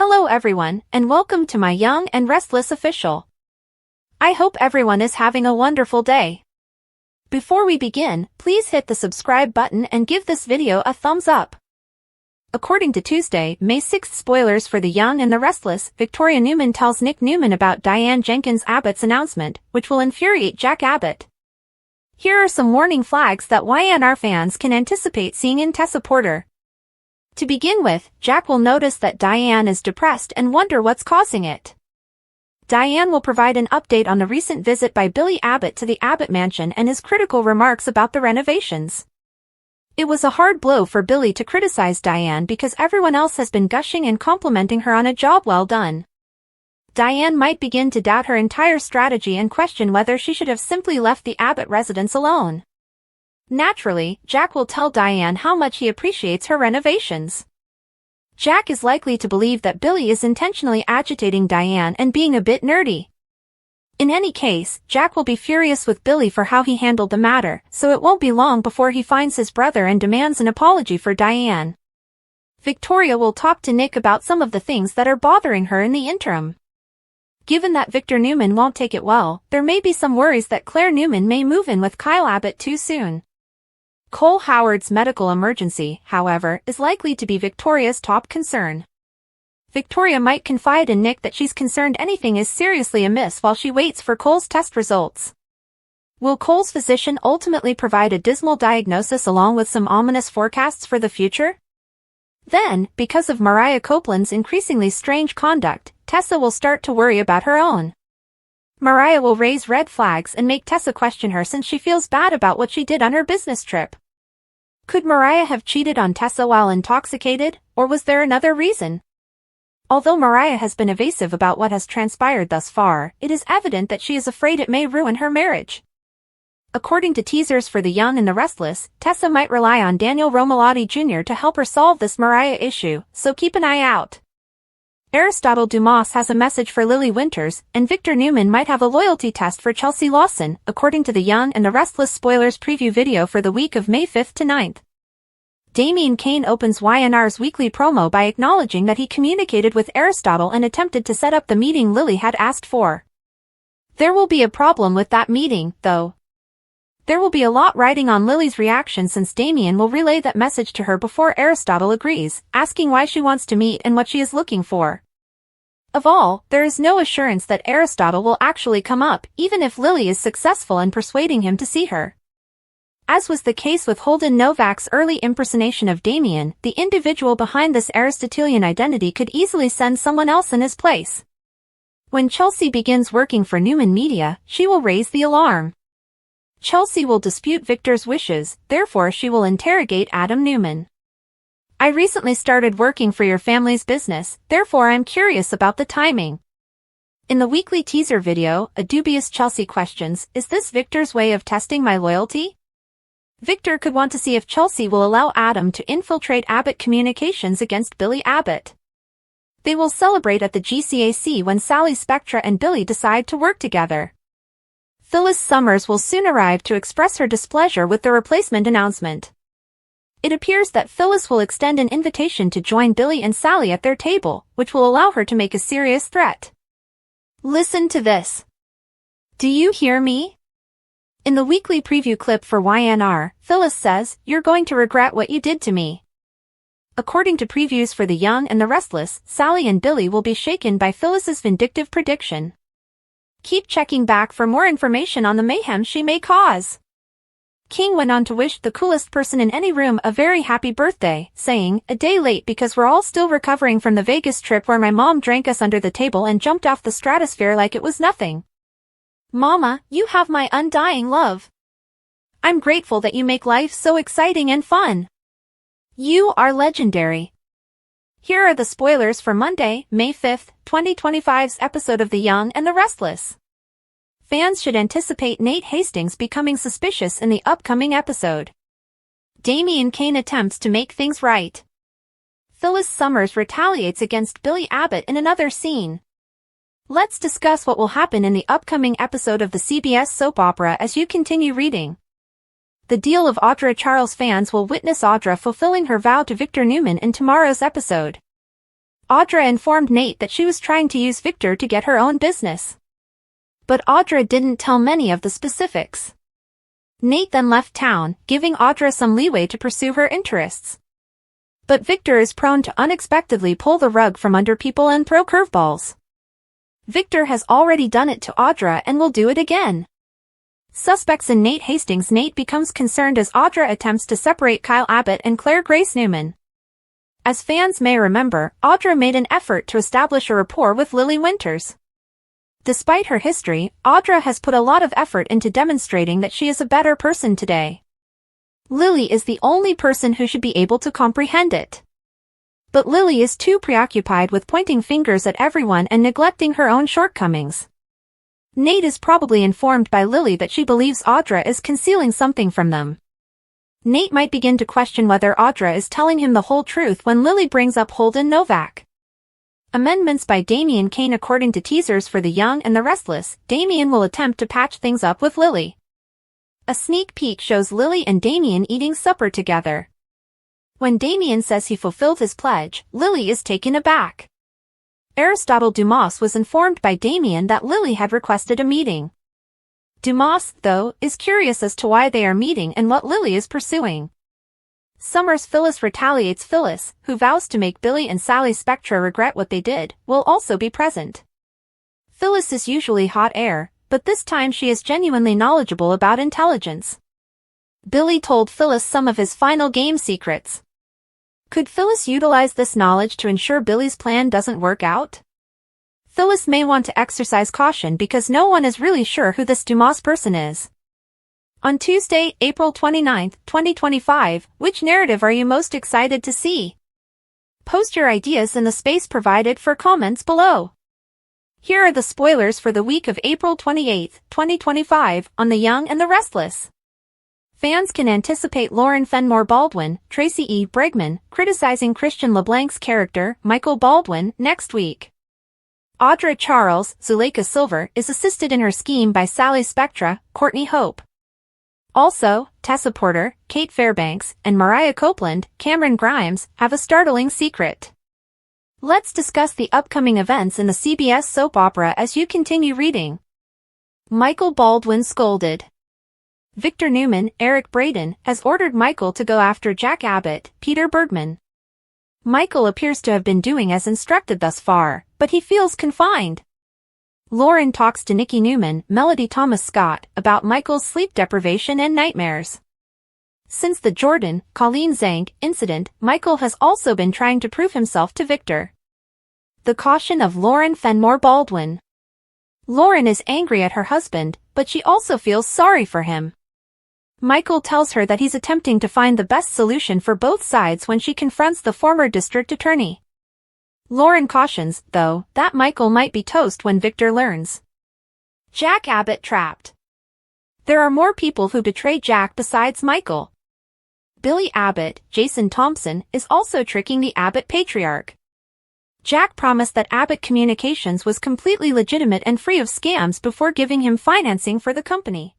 Hello everyone, and welcome to my Young and Restless official. I hope everyone is having a wonderful day. Before we begin, please hit the subscribe button and give this video a thumbs up. According to Tuesday, May 6th spoilers for The Young and the Restless, Victoria Newman tells Nick Newman about Diane Jenkins Abbott's announcement, which will infuriate Jack Abbott. Here are some warning flags that YNR fans can anticipate seeing in Tessa Porter. To begin with, Jack will notice that Diane is depressed and wonder what's causing it. Diane will provide an update on the recent visit by Billy Abbott to the Abbott mansion and his critical remarks about the renovations. It was a hard blow for Billy to criticize Diane because everyone else has been gushing and complimenting her on a job well done. Diane might begin to doubt her entire strategy and question whether she should have simply left the Abbott residence alone. Naturally, Jack will tell Diane how much he appreciates her renovations. Jack is likely to believe that Billy is intentionally agitating Diane and being a bit nerdy. In any case, Jack will be furious with Billy for how he handled the matter, so it won't be long before he finds his brother and demands an apology for Diane. Victoria will talk to Nick about some of the things that are bothering her in the interim. Given that Victor Newman won't take it well, there may be some worries that Claire Newman may move in with Kyle Abbott too soon. Cole Howard's medical emergency, however, is likely to be Victoria's top concern. Victoria might confide in Nick that she's concerned anything is seriously amiss while she waits for Cole's test results. Will Cole's physician ultimately provide a dismal diagnosis along with some ominous forecasts for the future? Then, because of Mariah Copeland's increasingly strange conduct, Tessa will start to worry about her own. Mariah will raise red flags and make Tessa question her since she feels bad about what she did on her business trip. Could Mariah have cheated on Tessa while intoxicated, or was there another reason? Although Mariah has been evasive about what has transpired thus far, it is evident that she is afraid it may ruin her marriage. According to teasers for The Young and the Restless, Tessa might rely on Daniel Romalotti Jr. to help her solve this Mariah issue, so keep an eye out. Aristotle Dumas has a message for Lily Winters, and Victor Newman might have a loyalty test for Chelsea Lawson, according to The Young and the Restless spoilers preview video for the week of May 5th to 9th. Damian Kane opens YNR's weekly promo by acknowledging that he communicated with Aristotle and attempted to set up the meeting Lily had asked for. There will be a problem with that meeting, though. There will be a lot riding on Lily's reaction since Damian will relay that message to her before Aristotle agrees, asking why she wants to meet and what she is looking for. Of all, there is no assurance that Aristotle will actually come up, even if Lily is successful in persuading him to see her. As was the case with Holden Novak's early impersonation of Damian, the individual behind this Aristotelian identity could easily send someone else in his place. When Chelsea begins working for Newman Media, she will raise the alarm. Chelsea will dispute Victor's wishes, therefore she will interrogate Adam Newman. I recently started working for your family's business, therefore I'm curious about the timing. In the weekly teaser video, a dubious Chelsea questions, is this Victor's way of testing my loyalty? Victor could want to see if Chelsea will allow Adam to infiltrate Abbott communications against Billy Abbott. They will celebrate at the GCAC when Sally Spectra and Billy decide to work together. Phyllis Summers will soon arrive to express her displeasure with the replacement announcement. It appears that Phyllis will extend an invitation to join Billy and Sally at their table, which will allow her to make a serious threat. Listen to this. Do you hear me? In the weekly preview clip for YNR, Phyllis says, "You're going to regret what you did to me." According to previews for The Young and the Restless, Sally and Billy will be shaken by Phyllis's vindictive prediction. Keep checking back for more information on the mayhem she may cause. King went on to wish the coolest person in any room a very happy birthday, saying, "A day late because we're all still recovering from the Vegas trip where my mom drank us under the table and jumped off the stratosphere like it was nothing. Mama, you have my undying love. I'm grateful that you make life so exciting and fun. You are legendary." Here are the spoilers for Monday, May 5th, 2025's episode of The Young and the Restless. Fans should anticipate Nate Hastings becoming suspicious in the upcoming episode. Damian Kane attempts to make things right. Phyllis Summers retaliates against Billy Abbott in another scene. Let's discuss what will happen in the upcoming episode of the CBS soap opera as you continue reading. The deal of Audra Charles fans will witness Audra fulfilling her vow to Victor Newman in tomorrow's episode. Audra informed Nate that she was trying to use Victor to get her own business. But Audra didn't tell many of the specifics. Nate then left town, giving Audra some leeway to pursue her interests. But Victor is prone to unexpectedly pull the rug from under people and throw curveballs. Victor has already done it to Audra and will do it again. Suspects in Nate Hastings. Nate becomes concerned as Audra attempts to separate Kyle Abbott and Claire Grace Newman. As fans may remember, Audra made an effort to establish a rapport with Lily Winters. Despite her history, Audra has put a lot of effort into demonstrating that she is a better person today. Lily is the only person who should be able to comprehend it. But Lily is too preoccupied with pointing fingers at everyone and neglecting her own shortcomings. Nate is probably informed by Lily that she believes Audra is concealing something from them. Nate might begin to question whether Audra is telling him the whole truth when Lily brings up Holden Novak. Amendments by Damian Kane. According to teasers for The Young and the Restless, Damian will attempt to patch things up with Lily. A sneak peek shows Lily and Damian eating supper together. When Damian says he fulfilled his pledge, Lily is taken aback. Aristotle Dumas was informed by Damian that Lily had requested a meeting. Dumas, though, is curious as to why they are meeting and what Lily is pursuing. Summer's Phyllis retaliates. Phyllis, who vows to make Billy and Sally Spectra regret what they did, will also be present. Phyllis is usually hot air, but this time she is genuinely knowledgeable about intelligence. Billy told Phyllis some of his final game secrets. Could Phyllis utilize this knowledge to ensure Billy's plan doesn't work out? Phyllis may want to exercise caution because no one is really sure who this Dumas person is. On Tuesday, April 29, 2025, which narrative are you most excited to see? Post your ideas in the space provided for comments below. Here are the spoilers for the week of April 28, 2025, on The Young and the Restless. Fans can anticipate Lauren Fenmore Baldwin, Tracy E. Bergman, criticizing Christian LeBlanc's character, Michael Baldwin, next week. Audra Charles, Zuleika Silver, is assisted in her scheme by Sally Spectra, Courtney Hope. Also, Tessa Porter, Kate Fairbanks, and Mariah Copeland, Camryn Grimes, have a startling secret. Let's discuss the upcoming events in the CBS soap opera as you continue reading. Michael Baldwin scolded. Victor Newman, Eric Braeden, has ordered Michael to go after Jack Abbott, Peter Bergman. Michael appears to have been doing as instructed thus far, but he feels confined. Lauren talks to Nikki Newman, Melody Thomas Scott, about Michael's sleep deprivation and nightmares. Since the Jordan, Colleen Zhang, incident, Michael has also been trying to prove himself to Victor. The caution of Lauren Fenmore Baldwin. Lauren is angry at her husband, but she also feels sorry for him. Michael tells her that he's attempting to find the best solution for both sides when she confronts the former district attorney. Lauren cautions, though, that Michael might be toast when Victor learns. Jack Abbott trapped. There are more people who betray Jack besides Michael. Billy Abbott, Jason Thompson, is also tricking the Abbott patriarch. Jack promised that Abbott Communications was completely legitimate and free of scams before giving him financing for the company.